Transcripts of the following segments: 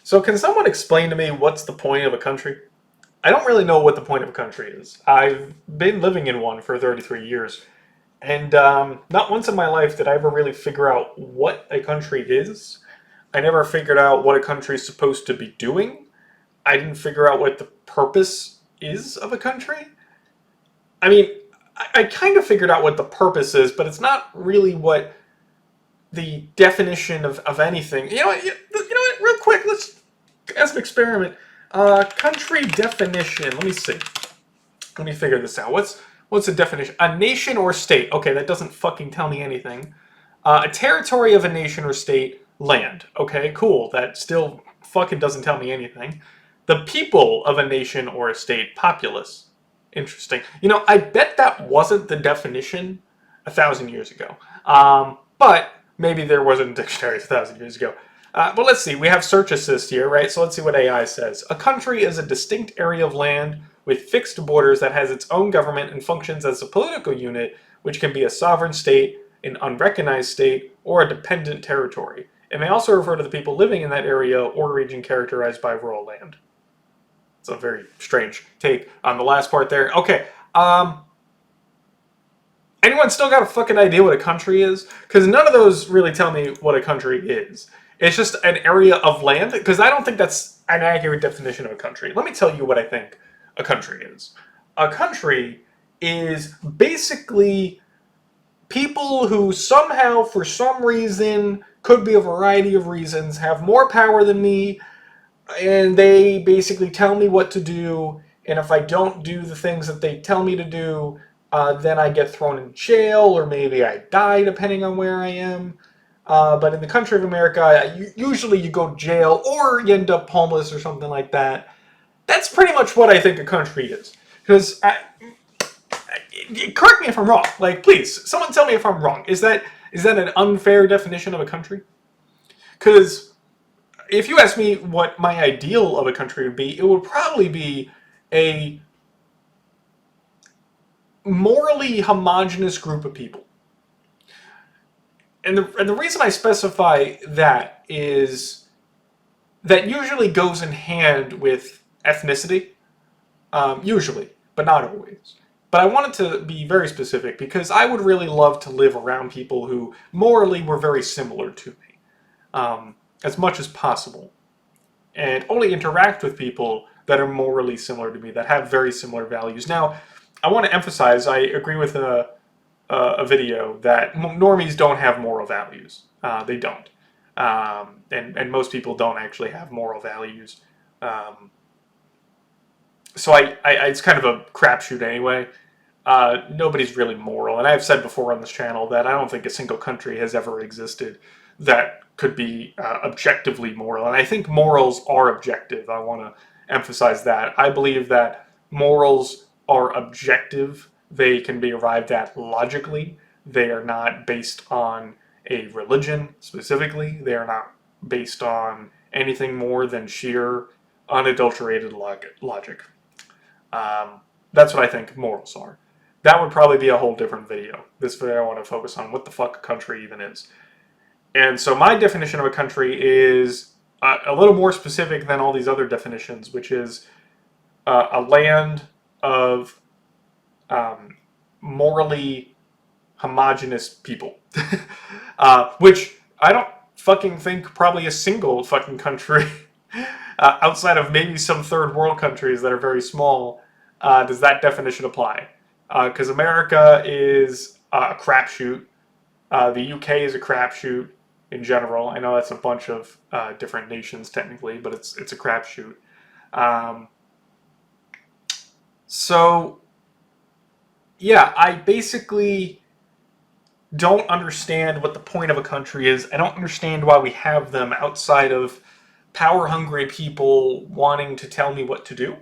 So can someone explain to me what's the point of a country? I don't really know what the point of a country is. I've been living in one for 33 years, and not once in my life did I ever really figure out what a country is. I never figured out what a country is supposed to be doing. I didn't figure out what the purpose is of a country. I mean, I kind of figured out what the purpose is, but it's not really what the definition of anything. You know what? Real quick, let's as an experiment. Country definition. Let me see. Let me figure this out. What's the definition? A nation or state. Okay, that doesn't fucking tell me anything. A territory of a nation or state. Land. Okay, cool. That still fucking doesn't tell me anything. The people of a nation or a state. Populace. Interesting. You know, I bet that wasn't the definition 1,000 years ago. But maybe there wasn't a dictionary 1,000 years ago. But let's see. We have search assist here, right? So let's see what AI says. A country is a distinct area of land with fixed borders that has its own government and functions as a political unit, which can be a sovereign state, an unrecognized state, or a dependent territory. It may also refer to the people living in that area or region characterized by rural land. It's a very strange take on the last part there. Okay, anyone still got a fucking idea what a country is? Because none of those really tell me what a country is. It's just an area of land, because I don't think that's an accurate definition of a country. Let me tell you what I think a country is. A country is basically people who somehow, for some reason, could be a variety of reasons, have more power than me, and they basically tell me what to do, and if I don't do the things that they tell me to do, then I get thrown in jail, or maybe I die, depending on where I am. But in the country of America, usually you go to jail, or you end up homeless, or something like that. That's pretty much what I think a country is. Because, correct me if I'm wrong. Like, please, someone tell me if I'm wrong. Is that an unfair definition of a country? Because if you ask me what my ideal of a country would be, it would probably be a morally homogenous group of people. And the reason I specify that is that usually goes in hand with ethnicity, usually, but not always. But I wanted to be very specific because I would really love to live around people who morally were very similar to me, as much as possible, and only interact with people that are morally similar to me, that have very similar values. Now, I want to emphasize, I agree with a video that normies don't have moral values. They don't. And most people don't actually have moral values. So it's kind of a crapshoot anyway. Nobody's really moral. And I've said before on this channel that I don't think a single country has ever existed that could be objectively moral. And I think morals are objective. I want to emphasize that. I believe that morals are objective. They can be arrived at logically. They are not based on a religion specifically. They are not based on anything more than sheer, unadulterated logic. That's what I think morals are. That would probably be a whole different video. This video I want to focus on what the fuck a country even is. And so my definition of a country is a little more specific than all these other definitions, which is a land of morally homogenous people. Which I don't fucking think probably a single fucking country outside of maybe some third world countries that are very small does that definition apply. Because America is a crapshoot. The UK is a crapshoot in general. I know that's a bunch of different nations technically, but it's a crapshoot. So, yeah, I basically don't understand what the point of a country is. I don't understand why we have them outside of power-hungry people wanting to tell me what to do.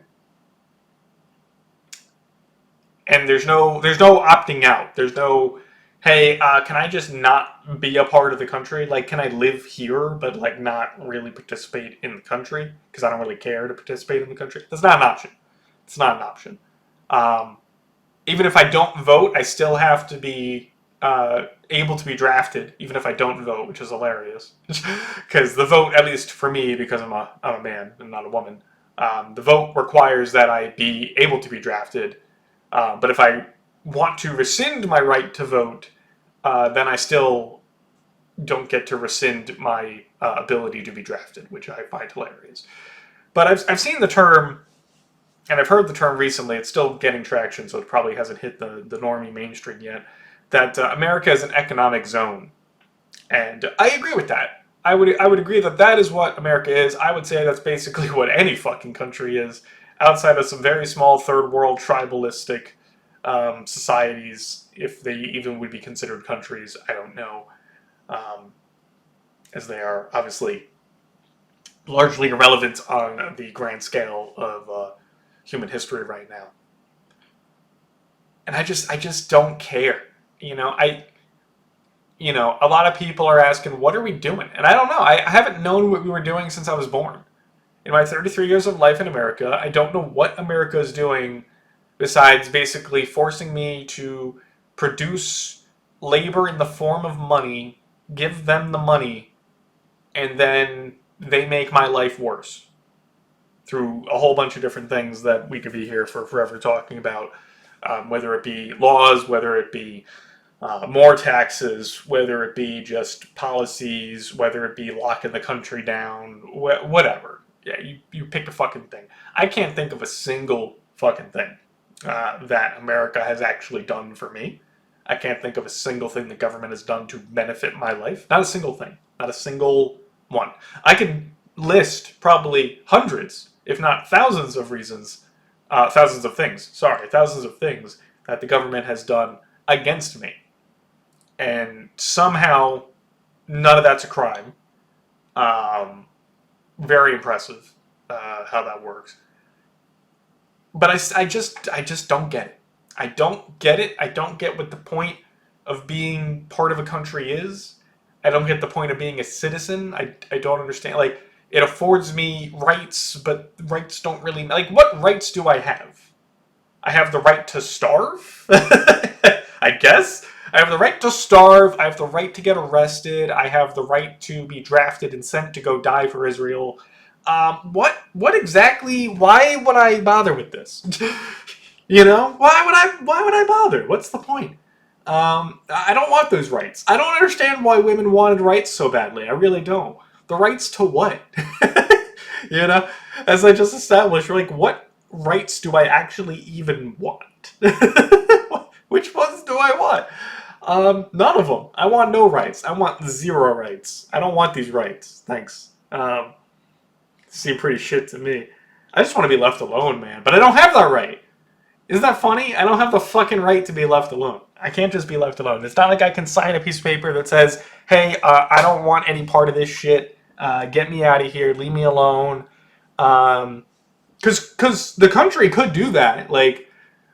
And there's no opting out. There's no, hey, can I just not be a part of the country? Like, can I live here but like not really participate in the country because I don't really care to participate in the country? That's not an option. It's not an option. Even if I don't vote, I still have to be able to be drafted, even if I don't vote, which is hilarious. Because the vote, at least for me, because I'm a man and not a woman, the vote requires that I be able to be drafted. But if I want to rescind my right to vote, then I still don't get to rescind my ability to be drafted, which I find hilarious. But I've seen the term, and I've heard the term recently. It's still getting traction, so it probably hasn't hit the normie mainstream yet. That America is an economic zone, and I agree with that. I would agree that that is what America is. I would say that's basically what any fucking country is, outside of some very small third world tribalistic societies, if they even would be considered countries. I don't know, as they are obviously largely irrelevant on the grand scale of human history right now. And I just don't care. You know, a lot of people are asking, what are we doing? And I don't know. I haven't known what we were doing since I was born. In my 33 years of life in America, I don't know what America is doing besides basically forcing me to produce labor in the form of money, give them the money, and then they make my life worse through a whole bunch of different things that we could be here for forever talking about, whether it be laws, whether it be more taxes, whether it be just policies, whether it be locking the country down, whatever. Yeah, you pick a fucking thing. I can't think of a single fucking thing that America has actually done for me. I can't think of a single thing the government has done to benefit my life. Not a single thing. Not a single one. I can list probably hundreds, if not thousands of reasons, thousands of things that the government has done against me. And somehow, none of that's a crime. Very impressive how that works. But I just don't get it. I don't get it. I don't get what the point of being part of a country is. I don't get the point of being a citizen. I don't understand. Like, it affords me rights, but rights don't really... Like, what rights do I have? I have the right to starve? I guess? I have the right to starve. I have the right to get arrested. I have the right to be drafted and sent to go die for Israel. What exactly... Why would I bother with this? You know? Why would I bother? What's the point? I don't want those rights. I don't understand why women wanted rights so badly. I really don't. The rights to what? You know? As I just established, like, what rights do I actually even want? Which ones do I want? None of them. I want no rights. I want zero rights. I don't want these rights. Thanks. Seem pretty shit to me. I just want to be left alone, man. But I don't have that right. Isn't that funny? I don't have the fucking right to be left alone. I can't just be left alone. It's not like I can sign a piece of paper that says, hey, I don't want any part of this shit. Get me out of here. Leave me alone. Because the country could do that. Like,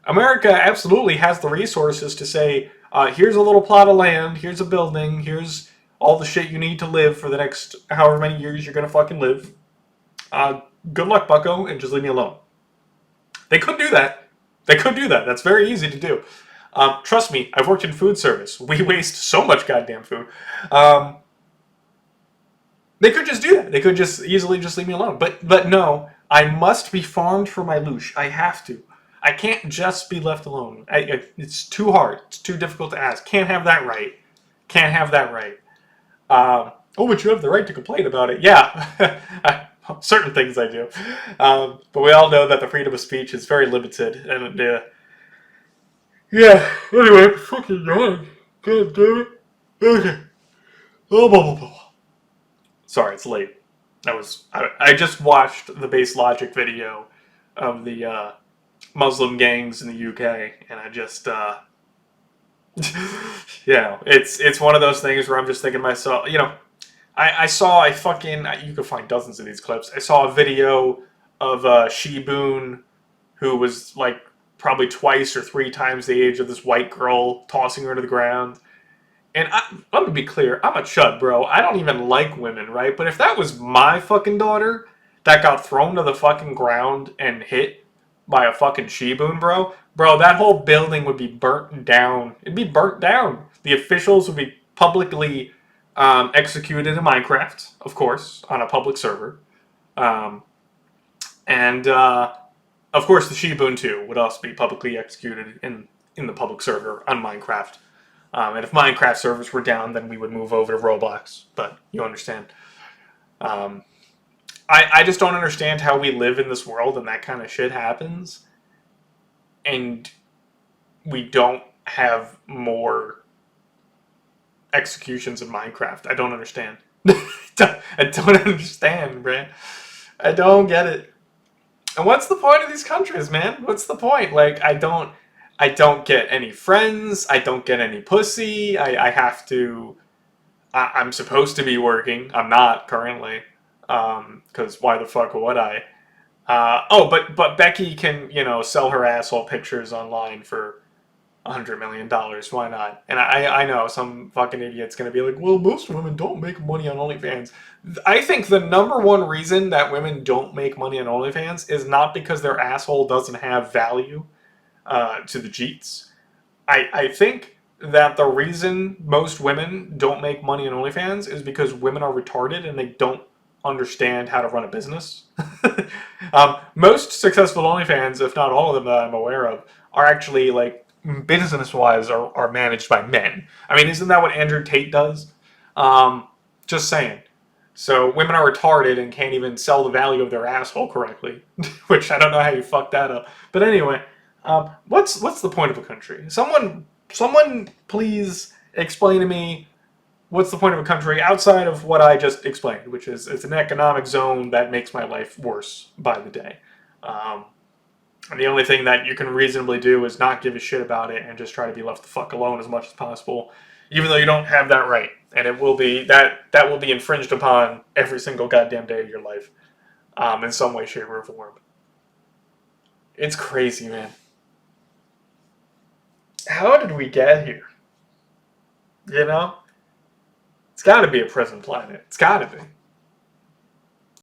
America absolutely has the resources to say, here's a little plot of land, here's a building, here's all the shit you need to live for the next however many years you're going to fucking live. Good luck, bucko, and just leave me alone. They could do that. They could do that. That's very easy to do. Trust me, I've worked in food service. We waste so much goddamn food. They could just do that. They could just easily just leave me alone. But no, I must be farmed for my loosh. I have to. I can't just be left alone. It's too hard. It's too difficult to ask. Can't have that right. Can't have that right. Oh, but you have the right to complain about it. Yeah. Certain things I do. But we all know that the freedom of speech is very limited. And, yeah. Anyway, fucking yawn. God damn it. Okay. Oh, blah, blah, blah. Sorry, it's late. I just watched the Base Logic video of the Muslim gangs in the UK, and I just, yeah, it's one of those things where I'm just thinking to myself, you know, I saw you can find dozens of these clips. I saw a video of Sheboon, who was like probably twice or three times the age of this white girl, tossing her to the ground. And let me be clear, I'm a chud, bro. I don't even like women, right? But if that was my fucking daughter that got thrown to the fucking ground and hit by a fucking Sheboon, bro, that whole building would be burnt down. It'd be burnt down. The officials would be publicly executed in Minecraft, of course, on a public server. Um, and of course, the Shiba Inu would also be publicly executed in the public server on Minecraft. And if Minecraft servers were down, then we would move over to Roblox. But you understand. Um, I just don't understand how we live in this world and that kind of shit happens, and we don't have more executions in Minecraft. I don't understand. I don't understand, man. I don't get it. And what's the point of these countries, man? What's the point? Like, I don't get any friends. I don't get any pussy. I have to. I'm supposed to be working. I'm not currently. Because why the fuck would I? But Becky can sell her asshole pictures online for $100 million. Why not? And I know some fucking idiot's gonna be like, well, most women don't make money on OnlyFans. I think the number one reason that women don't make money on OnlyFans is not because their asshole doesn't have value to the Jeets. I think that the reason most women don't make money on OnlyFans is because women are retarded and they don't understand how to run a business. Most successful OnlyFans, if not all of them that I'm aware of, are actually like business-wise are managed by men. I mean, isn't that what Andrew Tate does? Just saying. So women are retarded and can't even sell the value of their asshole correctly, which I don't know how you fuck that up. But anyway, what's the point of a country? Someone, please explain to me what's the point of a country outside of what I just explained, which is it's an economic zone that makes my life worse by the day. And the only thing that you can reasonably do is not give a shit about it and just try to be left the fuck alone as much as possible, even though you don't have that right. And it will be that will be infringed upon every single goddamn day of your life, in some way, shape, or form. It's crazy, man. How did we get here? You know? It's got to be a prison planet. It's got to be.